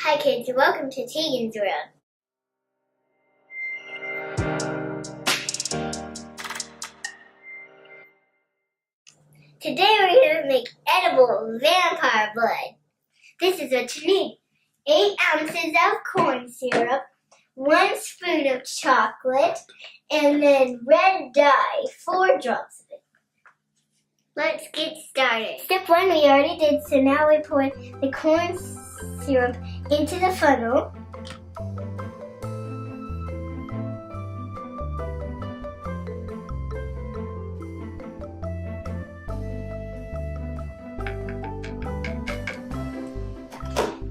Hi kids, and welcome to Tegan's World. Today we're going to make edible vampire blood. This is what you need. 8 ounces of corn syrup, 1 spoon of chocolate, and then red dye, 4 drops of it. Let's get started. Step 1 we already did, so now we pour the corn syrup into the funnel.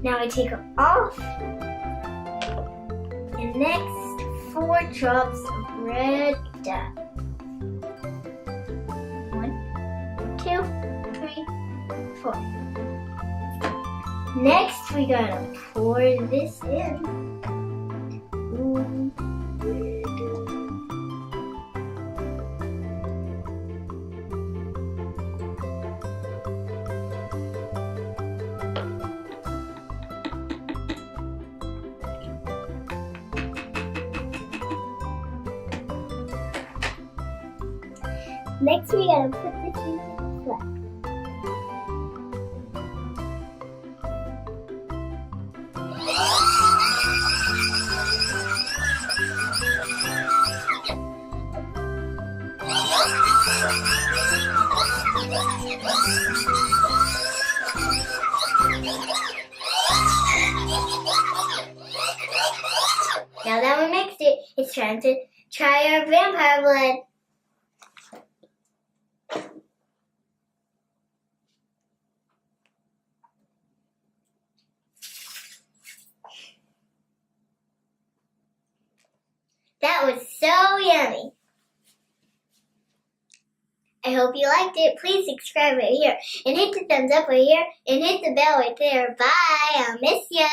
Now I take it off, and next 4 drops of red dye. 1, 2, 3, 4. Next we gotta pour this in. Next, we gotta put this into the flask. Now that we mixed it, it's time to try our vampire blood. That was so yummy. I hope you liked it. Please subscribe right here and hit the thumbs up right here and hit the bell right there. Bye. I'll miss ya.